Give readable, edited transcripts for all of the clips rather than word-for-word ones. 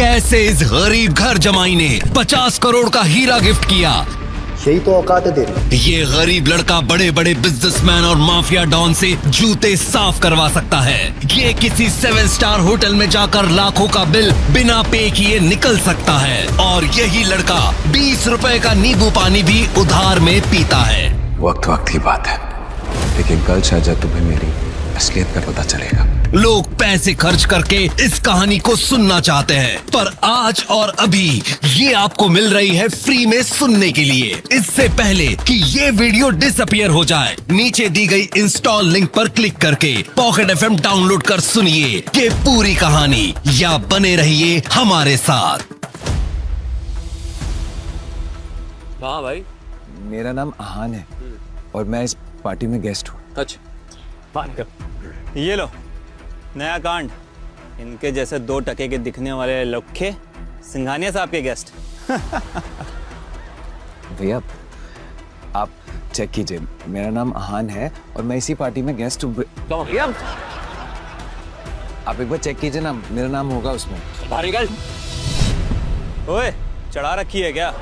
कैसे इस गरीब घर जमाई ने 50 करोड़ का हीरा गिफ्ट किया। यही तो औकात है तेरी। ये गरीब लड़का बड़े बड़े बिजनेसमैन और माफिया डॉन से जूते साफ करवा सकता है। ये किसी 7 स्टार होटल में जाकर लाखों का बिल बिना पे किए निकल सकता है। और यही लड़का 20 रुपए का नींबू पानी भी उधार में पीता है। वक्त वक्त की बात है, लेकिन कल शायद तुम्हें मेरी असलियत का पता चलेगा। लोग पैसे खर्च करके इस कहानी को सुनना चाहते हैं, पर आज और अभी ये आपको मिल रही है फ्री में सुनने के लिए। इससे पहले कि ये वीडियो डिसअपियर हो जाए, नीचे दी गई इंस्टॉल लिंक पर क्लिक करके पॉकेट एफएम डाउनलोड कर सुनिए ये पूरी कहानी, या बने रहिए हमारे साथ। हाँ भाई, मेरा नाम आहान है और मैं इस पार्टी में गेस्ट हूँ। अच्छा बात कर। ये लो नया कांड। इनके जैसे 2 टके के दिखने वाले लौखे सिंघानिया साहब के गेस्ट। भैया आप चेक कीजिए, मेरा नाम आहान है और मैं इसी पार्टी में गेस्ट हूँ। आप एक बार चेक कीजिए ना, मेरा नाम होगा उसमें। ओए, चढ़ा रखी है क्या?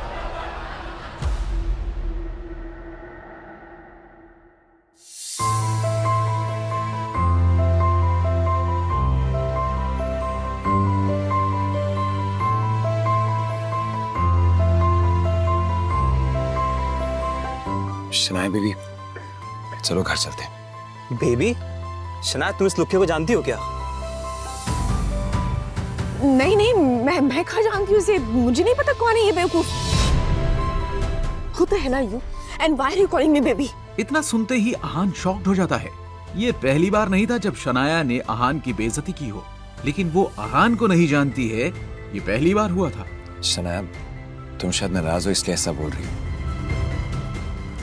शनाया बेबी, चलो घर चलते हैं। बेबी? शनाया, तुम इस लुखे को जानती हो क्या? नहीं नहीं, मैं कहाँ जानती हूँ उसे। मुझे नहीं पता कौन है ये बेवकूफ। Who the hell are you? And why are you calling me baby? इतना सुनते ही आहान शॉक्ड हो जाता है। ये पहली बार नहीं था जब शनाया ने आहान की बेइज्जती की हो, लेकिन वो आहान को नहीं जानती है, ये पहली बार हुआ था। शनाया, तुम शायद नाराज हो इसलिए ऐसा बोल रही हो,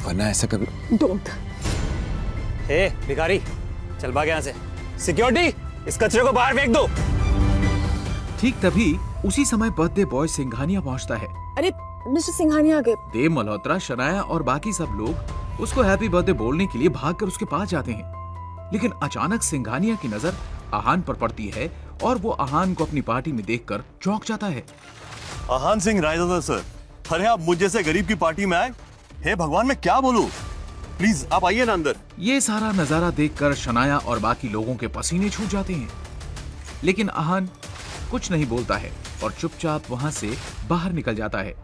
वरना ऐसा कभी। Don't. हे भिखारी, चल भाग यहाँ से। सिक्योरिटी, इस कचरे को बाहर फेंक दो। ठीक तभी उसी समय बर्थडे बॉय सिंघानिया पहुंचता है। अरे मिस्टर सिंघानिया आ गए। देव मल्होत्रा, शनाया और बाकी सब लोग उसको हैप्पी बर्थडे बोलने के लिए भागकर उसके पास जाते हैं, लेकिन अचानक सिंघानिया की नजर आहान पर पड़ती है और वो आहान को अपनी पार्टी में देखकर चौंक जाता है। आहान सिंह रायजादा सर, अरे आप मुझ जैसे गरीब की पार्टी में आए? हे भगवान, मैं क्या बोलूं? प्लीज आप आइए ना अंदर। ये सारा नजारा देखकर शनाया और बाकी लोगों के पसीने छूट जाते हैं, लेकिन आहान कुछ नहीं बोलता है और चुपचाप वहां से बाहर निकल जाता है।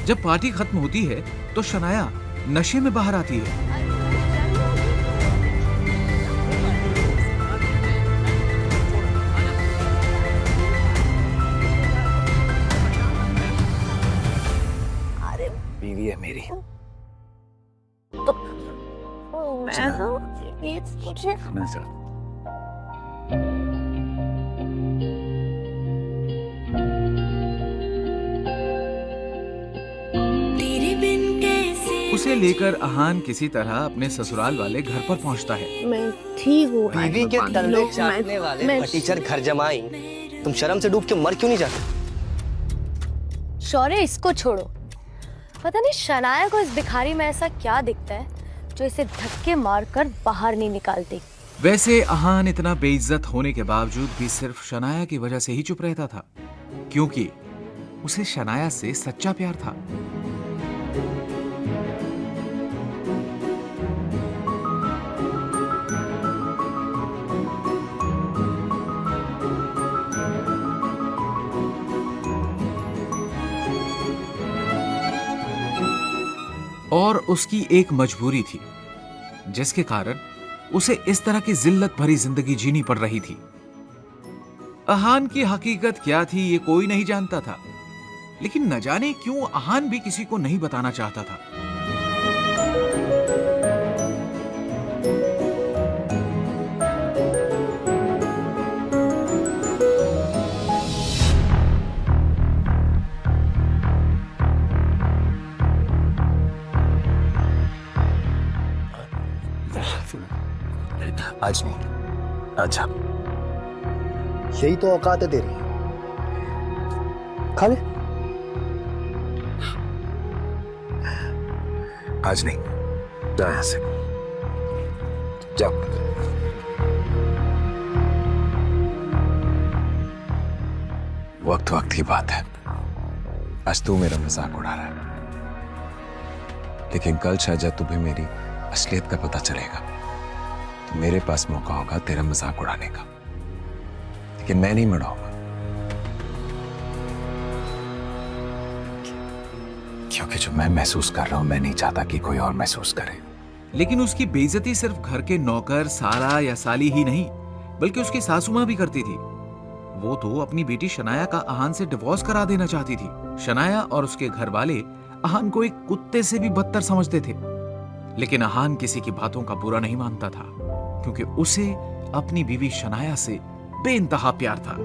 जब पार्टी खत्म होती है तो शनाया नशे में बाहर आती है। बीवी है मेरी। मैं तो ये मुझे उसे लेकर आहान किसी तरह अपने ससुराल वाले घर पर पहुंचता है। मैं ठीक हूँ। बीवी के तलवे चाटने वाले फटीचर घर जमाई, तुम शर्म से डूब के मर क्यों नहीं जाते? शौर्य, इसको छोड़ो। पता नहीं शनाया को इस भिखारी में ऐसा क्या दिखता है जो इसे धक्के मारकर बाहर नहीं निकालती। वैसे आहान इतना बेइज्जत होने के बावजूद भी सिर्फ शनाया की वजह से ही चुप रहता था, क्योंकि उसे शनाया से सच्चा प्यार था। और उसकी एक मजबूरी थी, जिसके कारण उसे इस तरह की जिल्लत भरी जिंदगी जीनी पड़ रही थी। आहान की हकीकत क्या थी ये कोई नहीं जानता था, लेकिन न जाने क्यों आहान भी किसी को नहीं बताना चाहता था। आज नहीं, अच्छा यही तो औकात है तेरी। खा ले। आज नहीं, जाओ यहाँ से, जाओ। वक्त वक्त की बात है। आज तू मेरा मजाक उड़ा रहा है, लेकिन कल शायद जब तुम्हें मेरी असलियत का पता चलेगा तो मेरे पास मौका होगा तेरा मजाक उड़ाने का, लेकिन मैं नहीं उड़ाऊंगा, क्योंकि जो मैं महसूस कर रहा हूं मैं नहीं चाहता कि कोई और महसूस करे। लेकिन उसकी बेइज्जती सिर्फ घर के नौकर साला या साली ही नहीं, बल्कि उसकी सासू मां भी करती थी। वो तो अपनी बेटी शनाया का अहान से डिवोर्स करा देना चाहती थी। शनाया और उसके घर वाले अहान को एक कुत्ते से भी बदतर समझते थे, लेकिन अहान किसी की बातों का बुरा नहीं मानता था, क्योंकि उसे अपनी बीवी शनाया से बेइंतहा प्यार था।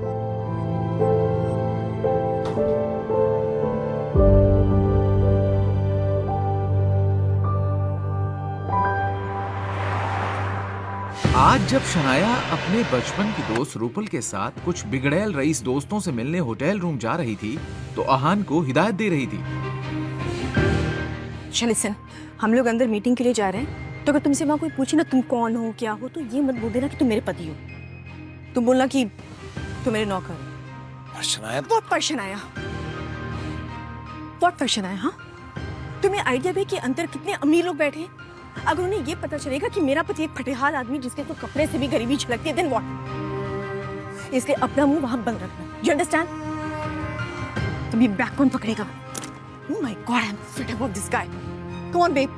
आज जब शनाया अपने बचपन की दोस्त रूपल के साथ कुछ बिगड़ैल रईस दोस्तों से मिलने होटल रूम जा रही थी, तो अहान को हिदायत दे रही थी। लिसन, हम लोग अंदर मीटिंग के लिए जा रहे हैं, तो अगर तुमसे वहां कोई पूछे ना तुम कौन हो क्या हो, तो ये मत बोल देना कि तुम मेरे पति हो। तुम बोलना कि तुम मेरे नौकर हो। शनाया, व्हाट पर शनाया? व्हाट पर शनाया? हाँ, तुम्हें आइडिया भी कि अंदर कितने अमीर लोग बैठे हैं? अगर उन्हें ये पता चलेगा कि मेरा पति एक फटेहाल आदमी जिसके तो कपड़े से भी गरीबी झलकती है, देन व्हाट? इसलिए अपना मुंह वहां बंद रखना। You understand? तुम ये बैग कौन पकड़ेगा? Oh my God, I'm fed up of this guy. Come on, babe.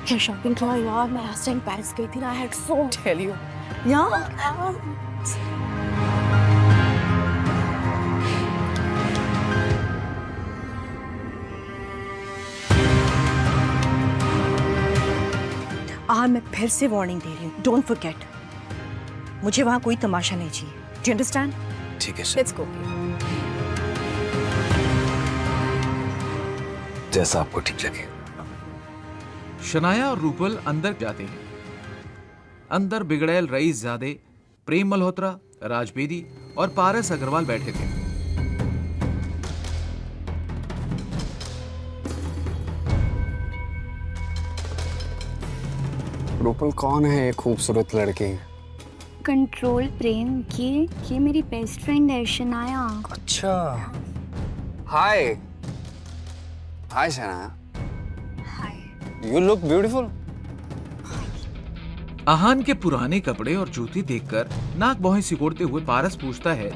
क्या शॉपिंग किया यार? मैं लास्ट टाइम पेरिस गई थी ना, I had so much to tell you. Yeah. मैं फिर से वार्निंग दे रही हूँ, डोंट फॉरगेट, मुझे वहां कोई तमाशा नहीं चाहिए। Do you understand? ठीक है, लेट्स गो। जैसा आपको ठीक लगे। शनाया और रूपल अंदर जाते हैं। अंदर बिगड़ैल रईस ज़ादे, प्रेम मल्होत्रा, राज बेदी और पारस अग्रवाल बैठे थे। रूपल कौन है ये खूबसूरत लड़की? कंट्रोल प्रेम, ये मेरी बेस्ट फ्रेंड है शनाया। अच्छा, हाय हाय शनाया। हाय, यू लुक ब्यूटीफुल। अहान के पुराने कपड़े और जूते देखकर नाक भौहें सिकोड़ते हुए पारस पूछता है,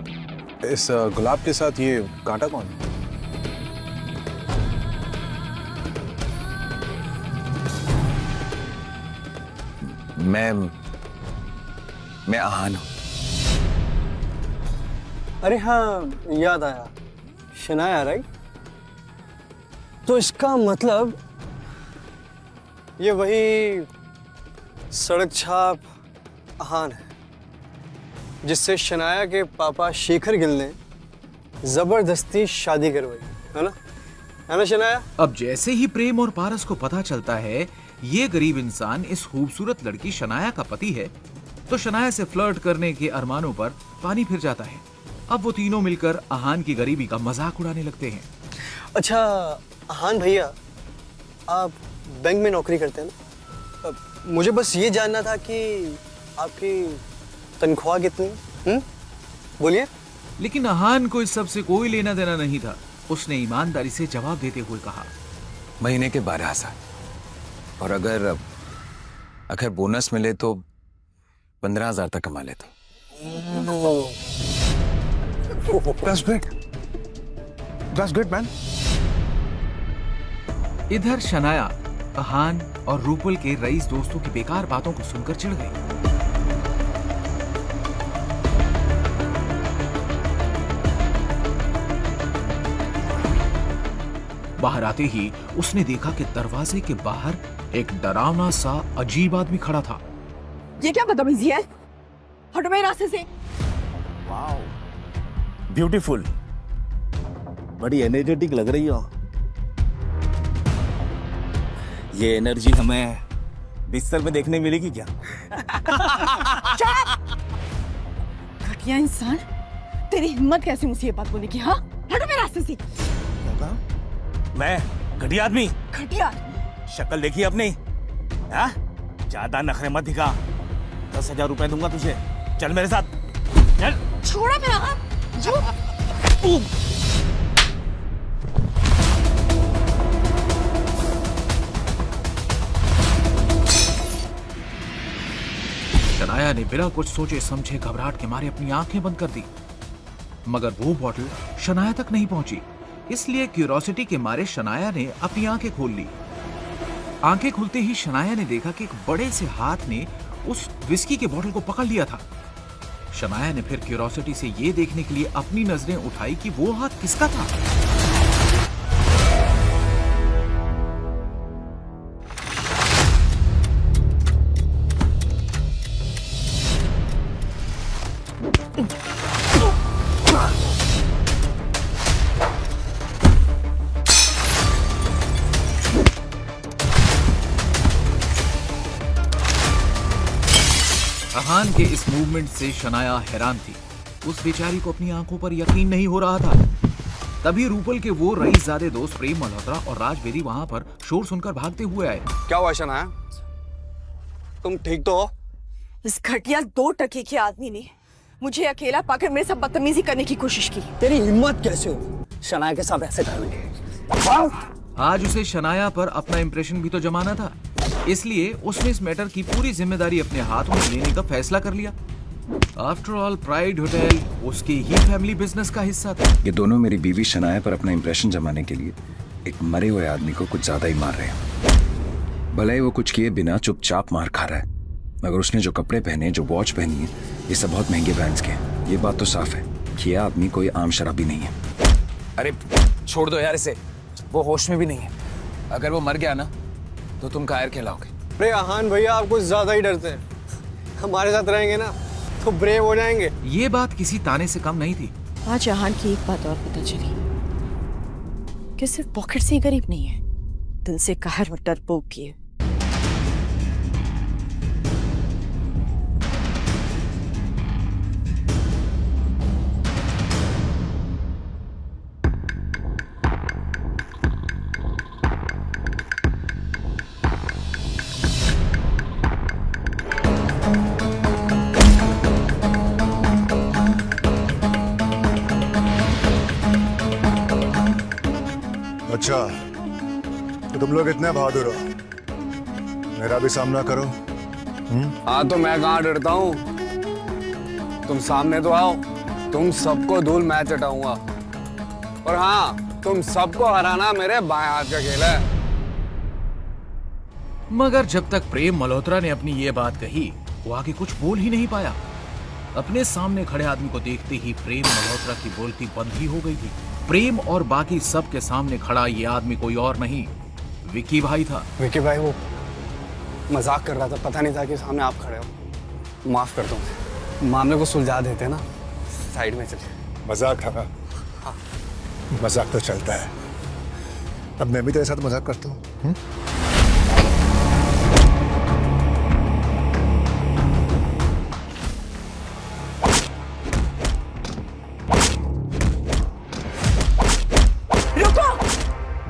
इस गुलाब के साथ ये कांटा कौन है? मैं अहान हूं। अरे हाँ, याद आया, शनाया राइट? तो इसका मतलब ये वही सड़क छाप अहान है जिससे शनाया के पापा शेखर गिल ने जबरदस्ती शादी करवाई, है ना शनाया? अब जैसे ही प्रेम और पारस को पता चलता है ये गरीब इंसान इस खूबसूरत लड़की शनाया का पति है, तो शनाया से फ्लर्ट करने के अरमानों पर पानी फिर जाता है। अब वो तीनों मिलकर अहान की गरीबी का मजाक उड़ाने लगते हैं। अच्छा अहान भैया, आप बैंक में नौकरी करते हैं ना? मुझे बस ये जानना था कि आपकी तनख्वाह कितनी? बोलिए। लेकिन अहान को इस सब से कोई लेना देना नहीं था। उसने ईमानदारी से जवाब देते हुए कहा, महीने के 12,000, और अगर बोनस मिले तो 15,000 तक कमा लेता। That's great. That's great, man. इधर शनाया अहान और रूपल के रईस दोस्तों की बेकार बातों को सुनकर चिढ़ गई। बाहर आते ही उसने देखा कि दरवाजे के बाहर एक डरावना सा अजीब आदमी खड़ा था। ये क्या बदतमीजी है? हटो मेरे रास्ते से। वाओ, ब्यूटीफुल, बड़ी एनर्जेटिक लग रही हो। ये एनर्जी हमें बिस्तर में देखने मिलेगी क्या? घटिया इंसान, तेरी हिम्मत कैसे मुझसे ये बात बोलने की? हाँ, हटो मेरे रास्ते से। मैं घटिया आदमी? घटिया शक्ल देखी अपनी? हाँ? ज्यादा नखरे मत दिखा। 10,000 रुपए दूंगा तुझे, चल मेरे साथ चल। शनाया ने बिना कुछ सोचे समझे घबराहट के मारे अपनी आंखें बंद कर दी, मगर वो बॉटल शनाया तक नहीं पहुंची। इसलिए क्यूरोसिटी के मारे शनाया ने अपनी आंखें खोल ली। आंखें खुलते ही शनाया ने देखा कि एक बड़े से हाथ ने उस विस्की के बॉटल को पकड़ लिया था। शनाया ने फिर क्यूरोसिटी से ये देखने के लिए अपनी नजरें उठाई कि वो हाथ किसका था। अहान के इस मूवमेंट से शनाया हैरान थी। उस बेचारी को अपनी आंखों पर यकीन नहीं हो रहा था। तभी रूपल के वो रईसजादे दोस्त प्रेम मल्होत्रा और राज बेदी वहां पर शोर सुनकर भागते हुए आए। क्या हुआ शनाया, तुम ठीक तो हो? इस घटिया 2 टके के आदमी ने मुझे अकेला पाकर मेरे साथ बदतमीजी करने की कोशिश की। तेरी हिम्मत कैसे हो शनाया के साथ ऐसे करने? आज उसे शनाया पर अपना इंप्रेशन भी तो जमाना था, इसलिए उसने इस मैटर की पूरी जिम्मेदारी अपने हाथों में लेने का फैसला कर लिया। आफ्टर ऑल प्राइड होटल उसकी ही फैमिली बिजनेस का हिस्सा था। ये दोनों मेरी बीवी शनाया पर अपना इंप्रेशन जमाने के लिए एक मरे हुए आदमी को कुछ ज्यादा ही मार रहे हैं। भले ही वो कुछ किए बिना चुपचाप मार खा रहा है, मगर उसने जो कपड़े पहने, जो वॉच पहनी है, ये सब बहुत महंगे ब्रांड्स के हैं। ये बात तो साफ है कि यह आदमी कोई आम शराबी नहीं है। अरे छोड़ दो यार इसे, वो होश में भी नहीं है। अगर वो मर गया ना तो तुम कायर कहलाओगे। अरे अहान भैया आप कुछ ज्यादा ही डरते हैं। हमारे साथ रहेंगे ना तो ब्रेव हो जाएंगे। ये बात किसी ताने से कम नहीं थी। आज अहान की एक बात और पता चली कि सिर्फ पॉकेट से ही गरीब नहीं है, दिल से कहर और डरपोक भी है। अच्छा तो तुम लोग इतने बहादुर हो, मेरा भी सामना करो। हाँ तो मैं कहाँ डरता हूँ, तुम सामने तो आओ, तुम सबको धूल मैं चटाऊंगा। और हाँ, तुम सबको हराना मेरे बाएं हाथ का खेल है। मगर जब तक प्रेम मल्होत्रा ने अपनी ये बात कही, वो आगे कुछ बोल ही नहीं पाया। अपने सामने खड़े आदमी को देखते ही प्रेम मल्होत्रा की बोलती बंद ही हो गई थी। प्रेम और बाकी सब के सामने खड़ा ये आदमी कोई और नहीं, विकी भाई था। विकी भाई वो मजाक कर रहा था, पता नहीं था कि सामने आप खड़े हो। माफ कर दो, मामले को सुलझा देते ना, साइड में चलिए। मजाक था? हाँ। मजाक तो चलता है, अब मैं भी तेरे साथ मजाक करता हूँ।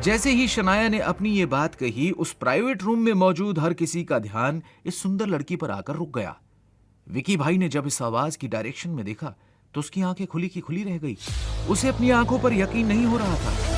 जैसे ही शनाया ने अपनी ये बात कही, उस प्राइवेट रूम में मौजूद हर किसी का ध्यान इस सुंदर लड़की पर आकर रुक गया। विकी भाई ने जब इस आवाज की डायरेक्शन में देखा तो उसकी आंखें खुली की खुली रह गई। उसे अपनी आंखों पर यकीन नहीं हो रहा था।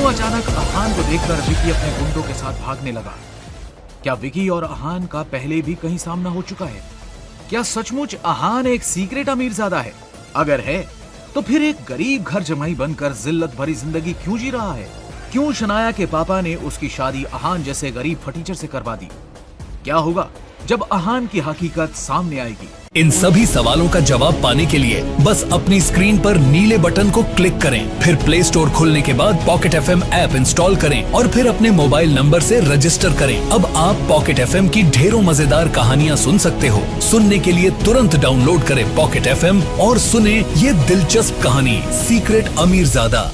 अचानक अहान को देखकर विकी अपने गुंडों के साथ भागने लगा। क्या विकी और अहान का पहले भी कहीं सामना हो चुका है? क्या सचमुच अहान एक सीक्रेट अमीरजादा है? अगर है तो फिर एक गरीब घर जमाई बनकर जिल्लत भरी जिंदगी क्यों जी रहा है? क्यों शनाया के पापा ने उसकी शादी अहान जैसे गरीब फटीचर से करवा दी? क्या होगा जब अहान की हकीकत सामने आएगी? इन सभी सवालों का जवाब पाने के लिए बस अपनी स्क्रीन पर नीले बटन को क्लिक करें, फिर प्ले स्टोर खोलने के बाद पॉकेट FM ऐप इंस्टॉल करें और फिर अपने मोबाइल नंबर से रजिस्टर करें। अब आप पॉकेट FM की ढेरों मजेदार कहानियां सुन सकते हो। सुनने के लिए तुरंत डाउनलोड करें पॉकेट FM और सुने ये दिलचस्प कहानी सीक्रेट अमीरजादा।